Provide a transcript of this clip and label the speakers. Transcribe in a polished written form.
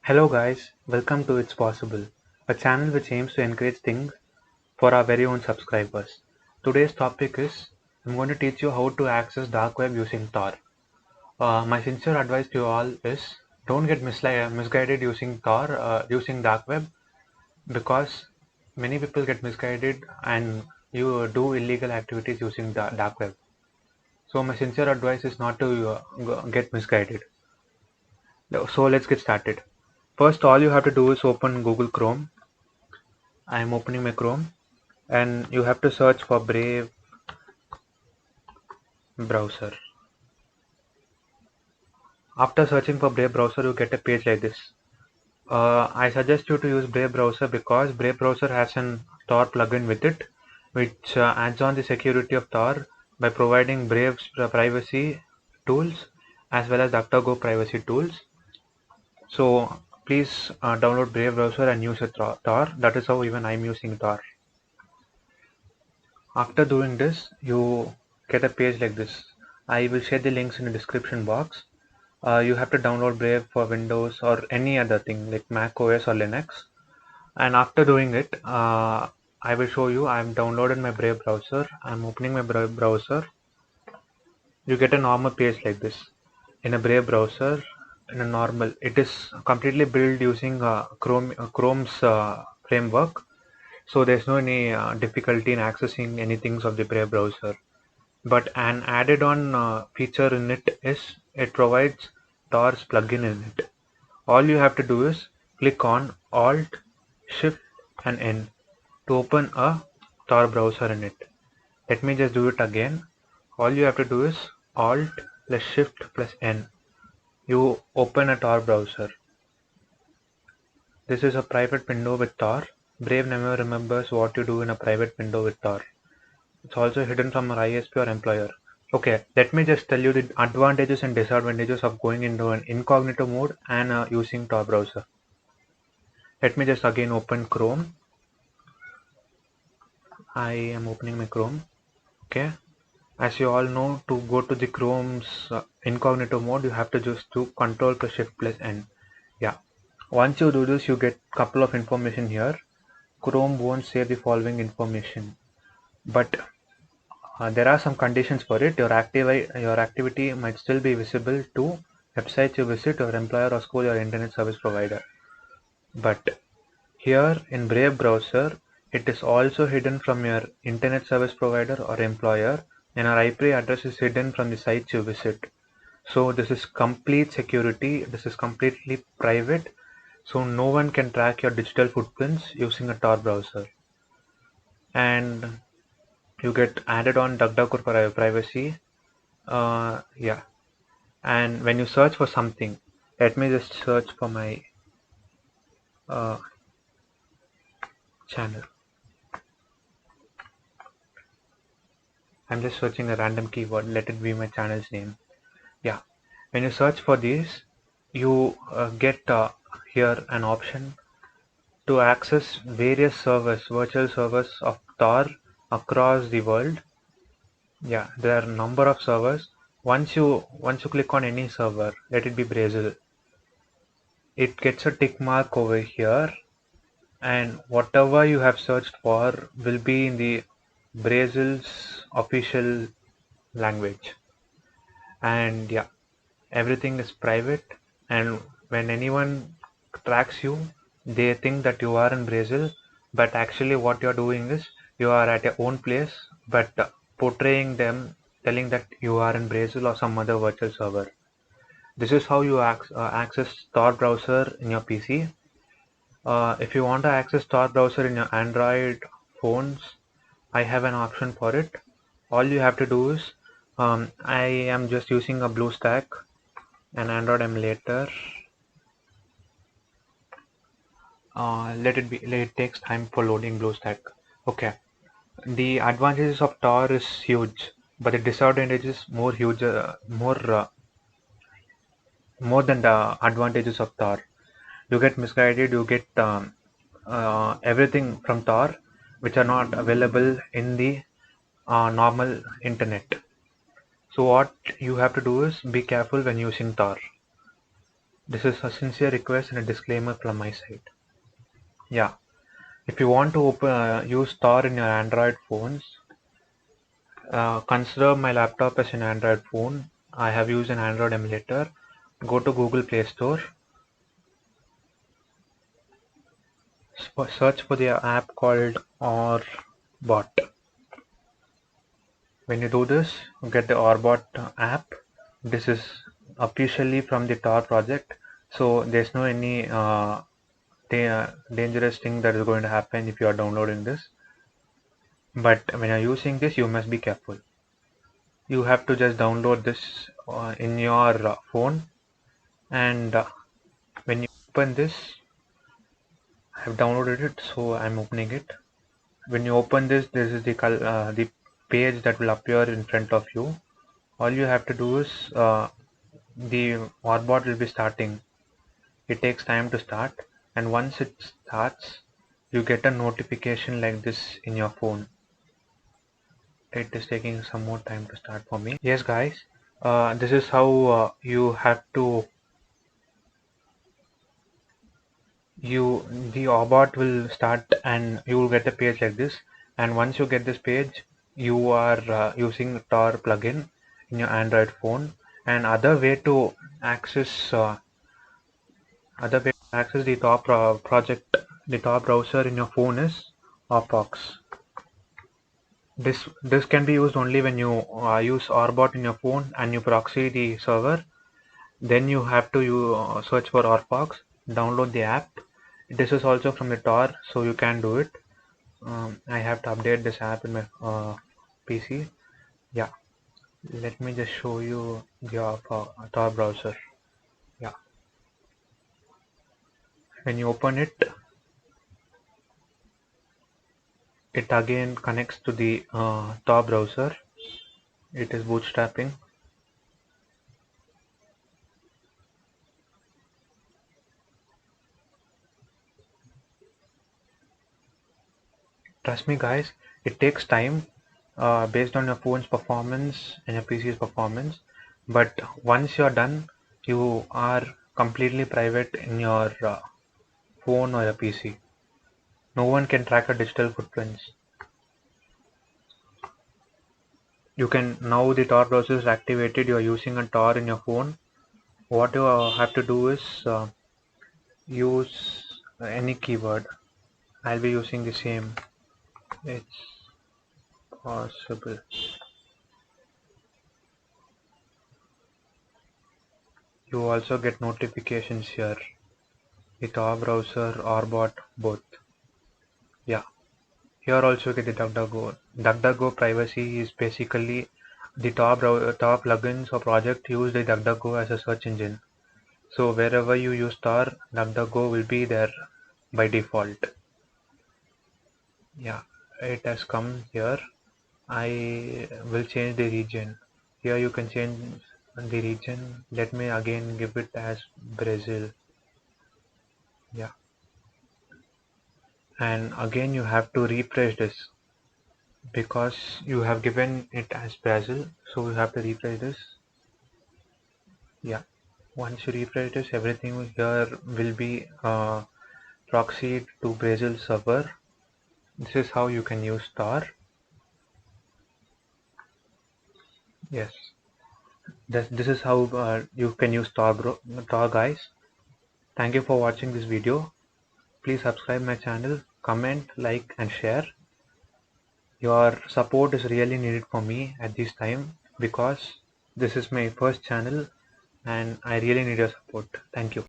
Speaker 1: Hello guys, welcome to It's Possible, a channel which aims to encourage things for our very own subscribers. Today's topic is I'm going to teach you how to access dark web using Tor. My sincere advice to you all is don't get misguided using Tor, using dark web, because many people get misguided and you do illegal activities using the dark web. So my sincere advice is not to get misguided. So let's get started. First, all you have to do is open Google Chrome. I am opening my Chrome, and you have to search for Brave browser. After searching for Brave browser, you get a page like this. I suggest you to use Brave browser because Brave browser has an Tor plugin with it, which adds on the security of Tor by providing Brave's privacy tools as well as DuckDuckGo privacy tools. So please download Brave browser and use a Tor. That is how even I'm using Tor. After doing this, you get a page like this. I will share the links in the description box. You have to download Brave for Windows or any other thing like Mac OS or Linux. And after doing it, I will show you. I'm downloaded my Brave browser. I'm opening my Brave browser. You get a normal page like this. In a Brave browser, in a normal, it is completely built using Chrome's framework. So there's no any difficulty in accessing anything of the Brave browser. But an added on feature in it is it provides Tor's plugin in it. All you have to do is click on Alt, Shift and N to open a Tor browser in it. Let me just do it again. All you have to do is Alt plus Shift plus N. You open a Tor browser. This is a private window with Tor. Brave never remembers what you do in a private window with Tor. It's also hidden from our ISP or employer. Okay, let me just tell you the advantages and disadvantages of going into an incognito mode and using Tor browser. Let me just again open Chrome. I am opening my Chrome. Okay, as you all know, to go to the Chrome's incognito mode, you have to just do Control plus Shift plus N. Yeah, once you do this, you get couple of information here. Chrome won't say the following information, but there are some conditions for it. Your activity might still be visible to websites you visit, your employer or school, your internet service provider. But here in Brave browser, it is also hidden from your internet service provider or employer, and our IP address is hidden from the sites you visit. So this is complete security. This is completely private. So no one can track your digital footprints using a Tor browser. And you get added on DuckDuckGo for privacy. Yeah. And when you search for something, let me just search for my uh, channel. I'm just searching a random keyword. Let it be my channel's name. Yeah. When you search for these, you get here an option to access various servers, virtual servers of Tor across the world. Yeah, there are a number of servers. Once you click on any server, let it be Brazil, it gets a tick mark over here, and whatever you have searched for will be in the Brazil's official language. And yeah, everything is private, and when anyone tracks you, they think that you are in Brazil, but actually what you're doing is you are at your own place, but portraying them, telling that you are in Brazil or some other virtual server. This is how you access Tor browser in your PC. If you want to access Tor browser in your Android phones, I have an option for it. All you have to do is, I am just using a BlueStack, an Android emulator. Let it takes time for loading BlueStack. Okay, the advantages of Tor is huge, but the disadvantages more than the advantages of Tor. You get misguided. You get everything from Tor, which are not available in the normal internet. So what you have to do is be careful when using Tor. This is a sincere request and a disclaimer from my side. Yeah, if you want to use Tor in your Android phones, consider my laptop as an Android phone. I have used an Android emulator. Go to Google Play Store, search for the app called Orbot. When you do this, get the Orbot app. This is officially from the Tor project, so there's no any dangerous thing that is going to happen if you are downloading this. But when you're using this, you must be careful. You have to just download this in your phone, and when you open this, I have downloaded it, so I'm opening it. When you open this, this is the page that will appear in front of you. All you have to do is the Orbot will be starting. It takes time to start, and once it starts, you get a notification like this in your phone. It is taking some more time to start for me. Yes, guys, this is how you have to the Orbot will start, and you will get a page like this. And once you get this page, you are using Tor plugin in your Android phone. And other way to access the Tor project, the Tor browser in your phone is Orbox. This can be used only when you use Orbot in your phone and you proxy the server. Then you have to search for Orbox, download the app. This is also from the Tor, so you can do it. I have to update this app in my PC. Yeah, let me just show you the Tor browser. Yeah, when you open it, it again connects to the Tor browser. It is bootstrapping. Trust me, guys, it takes time based on your phone's performance and your PC's performance. But once you're done, you are completely private in your phone or your PC. No one can track your digital footprints. You can now the Tor browser is activated. You are using a Tor in your phone. What you have to do is use any keyword. I'll be using the same. It's possible. You also get notifications here. The Tor browser, Orbot, both. Yeah. Here also get the DuckDuckGo. DuckDuckGo privacy is basically the Tor plugins or project use the DuckDuckGo as a search engine. So wherever you use Tor, DuckDuckGo will be there by default. Yeah, it has come here. I will change the region. Here you can change the region. Let me again give it as Brazil. Yeah, and again you have to refresh this because you have given it as Brazil, so you have to refresh this. Yeah, once you refresh this, everything here will be proxied to Brazil server. This is how you can use Tor. Yes, this is how you can use Tor, guys. Thank you for watching this video. Please subscribe my channel, comment, like and share. Your support is really needed for me at this time because this is my first channel and I really need your support. Thank you.